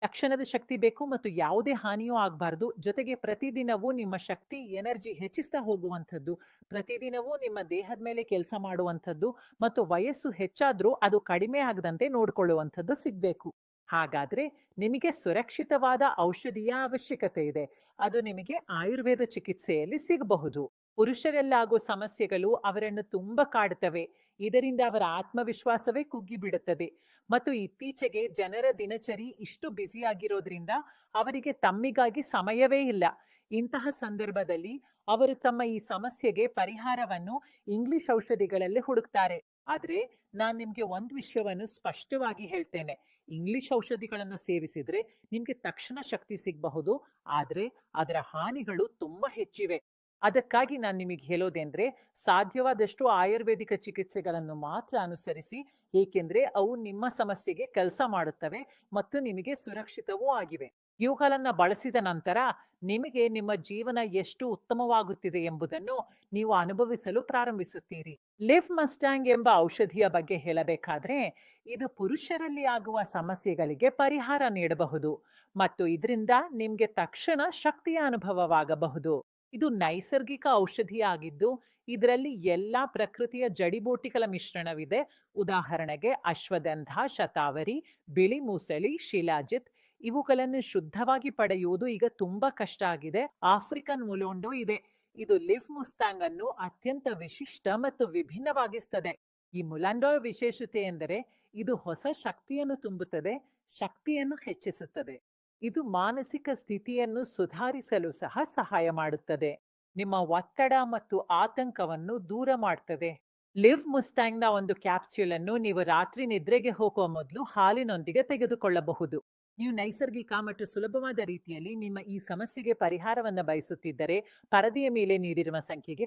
ತಕ್ಷಣದ ಶಕ್ತಿ ಬೇಕು ಮತ್ತು ಯಾವುದೇ ಹಾನಿಯೂ ಆಗಬಾರ್ದು. ಜೊತೆಗೆ ಪ್ರತಿದಿನವೂ ನಿಮ್ಮ ಶಕ್ತಿ, ಎನರ್ಜಿ ಹೆಚ್ಚಿಸ್ತಾ ಹೋಗುವಂಥದ್ದು. ಪ್ರತಿದಿನವೂ ನಿಮ್ಮ ದೇಹದ ಮೇಲೆ ಕೆಲಸ ಮಾಡುವಂಥದ್ದು ಮತ್ತು ವಯಸ್ಸು ಹೆಚ್ಚಾದ್ರೂ ಅದು ಕಡಿಮೆ ಆಗದಂತೆ ನೋಡ್ಕೊಳ್ಳುವಂಥದ್ದು ಸಿಗ್ಬೇಕು. ಹಾಗಾದ್ರೆ ನಿಮಗೆ ಸುರಕ್ಷಿತವಾದ ಔಷಧಿಯ ಅವಶ್ಯಕತೆ ಇದೆ. ಅದು ನಿಮಗೆ ಆಯುರ್ವೇದ ಚಿಕಿತ್ಸೆಯಲ್ಲಿ ಸಿಗಬಹುದು. ಪುರುಷರಲ್ಲಾಗೋ ಸಮಸ್ಯೆಗಳು ಅವರನ್ನು ತುಂಬಾ ಕಾಡುತ್ತವೆ. ಇದರಿಂದ ಅವರ ಆತ್ಮವಿಶ್ವಾಸವೇ ಕುಗ್ಗಿಬಿಡುತ್ತದೆ. ಮತ್ತು ಇತ್ತೀಚೆಗೆ ಜನರ ದಿನಚರಿ ಇಷ್ಟು ಬ್ಯುಸಿಯಾಗಿರೋದ್ರಿಂದ ಅವರಿಗೆ ತಮ್ಮಿಗಾಗಿ ಸಮಯವೇ ಇಲ್ಲ. ಇಂತಹ ಸಂದರ್ಭದಲ್ಲಿ ಅವರು ತಮ್ಮ ಈ ಸಮಸ್ಯೆಗೆ ಪರಿಹಾರವನ್ನು ಇಂಗ್ಲಿಷ್ ಔಷಧಿಗಳಲ್ಲಿ ಹುಡುಕ್ತಾರೆ. ಆದ್ರೆ ನಾನ್ ನಿಮ್ಗೆ ಒಂದು ವಿಷಯವನ್ನು ಸ್ಪಷ್ಟವಾಗಿ ಹೇಳ್ತೇನೆ. ಇಂಗ್ಲಿಷ್ ಔಷಧಿಗಳನ್ನು ಸೇವಿಸಿದ್ರೆ ನಿಮ್ಗೆ ತಕ್ಷಣ ಶಕ್ತಿ ಸಿಗಬಹುದು, ಆದ್ರೆ ಅದರ ಹಾನಿಗಳು ತುಂಬಾ ಹೆಚ್ಚಿವೆ. ಅದಕ್ಕಾಗಿ ನಾನು ನಿಮಗೆ ಹೇಳೋದೇಂದ್ರೆ, ಸಾಧ್ಯವಾದಷ್ಟು ಆಯುರ್ವೇದಿಕ ಚಿಕಿತ್ಸೆಗಳನ್ನು ಮಾತ್ರ ಅನುಸರಿಸಿ. ಏಕೆಂದ್ರೆ ಅವು ನಿಮ್ಮ ಸಮಸ್ಯೆಗೆ ಕೆಲಸ ಮಾಡುತ್ತವೆ ಮತ್ತು ನಿಮಗೆ ಸುರಕ್ಷಿತವೂ ಆಗಿವೆ. ಇವುಗಳನ್ನ ಬಳಸಿದ ನಂತರ ನಿಮಗೆ ನಿಮ್ಮ ಜೀವನ ಎಷ್ಟು ಉತ್ತಮವಾಗುತ್ತಿದೆ ಎಂಬುದನ್ನು ನೀವು ಅನುಭವಿಸಲು ಪ್ರಾರಂಭಿಸುತ್ತೀರಿ. ಲಿವ್ ಮಸ್ಟ್ಯಾಂಗ್ ಎಂಬ ಔಷಧಿಯ ಬಗ್ಗೆ ಹೇಳಬೇಕಾದ್ರೆ, ಇದು ಪುರುಷರಲ್ಲಿ ಆಗುವ ಸಮಸ್ಯೆಗಳಿಗೆ ಪರಿಹಾರ ನೀಡಬಹುದು ಮತ್ತು ಇದರಿಂದ ನಿಮ್ಗೆ ತಕ್ಷಣ ಶಕ್ತಿಯ ಅನುಭವವಾಗಬಹುದು. ಇದು ನೈಸರ್ಗಿಕ ಔಷಧಿಯಾಗಿದ್ದು ಇದರಲ್ಲಿ ಎಲ್ಲಾ ಪ್ರಕೃತಿಯ ಜಡಿಬೂಟಿಗಳ ಮಿಶ್ರಣವಿದೆ. ಉದಾಹರಣೆಗೆ ಅಶ್ವಗಂಧ, ಶತಾವರಿ, ಬಿಳಿ ಮೂಸಳಿ, ಶಿಲಾಜಿತ್. ಇವುಗಳನ್ನು ಶುದ್ಧವಾಗಿ ಪಡೆಯುವುದು ಈಗ ತುಂಬಾ ಕಷ್ಟ ಆಗಿದೆ. ಆಫ್ರಿಕನ್ ಮುಲೋಂಡೋ ಇದೆ. ಇದು ಲಿವ್ ಮುಸ್ತಾಂಗ್ ಅನ್ನು ಅತ್ಯಂತ ವಿಶಿಷ್ಟ ಮತ್ತು ವಿಭಿನ್ನವಾಗಿಸ್ತದೆ. ಈ ಮುಲಾಂಡೋ ವಿಶೇಷತೆ ಎಂದರೆ ಇದು ಹೊಸ ಶಕ್ತಿಯನ್ನು ತುಂಬುತ್ತದೆ, ಶಕ್ತಿಯನ್ನು ಹೆಚ್ಚಿಸುತ್ತದೆ. ಇದು ಮಾನಸಿಕ ಸ್ಥಿತಿಯನ್ನು ಸುಧಾರಿಸಲು ಸಹ ಸಹಾಯ ಮಾಡುತ್ತದೆ. ನಿಮ್ಮ ಒತ್ತಡ ಮತ್ತು ಆತಂಕವನ್ನು ದೂರ ಮಾಡ್ತದೆ. ಲಿವ್ ಮುಸ್ಟ್ಯಾಂಗ್‌ನ ಒಂದು ಕ್ಯಾಪ್ಸ್ಯೂಲ್ ಅನ್ನು ನೀವು ರಾತ್ರಿ ನಿದ್ರೆಗೆ ಹೋಗುವ ಮೊದಲು ಹಾಲಿನೊಂದಿಗೆ ತೆಗೆದುಕೊಳ್ಳಬಹುದು. ನೀವು ನೈಸರ್ಗಿಕ ಮತ್ತು ಸುಲಭವಾದ ರೀತಿಯಲ್ಲಿ ನಿಮ್ಮ ಈ ಸಮಸ್ಯೆಗೆ ಪರಿಹಾರವನ್ನು ಬಯಸುತ್ತಿದ್ದರೆ ಪರದೆಯ ಮೇಲೆ ನೀಡಿರುವ ಸಂಖ್ಯೆಗೆ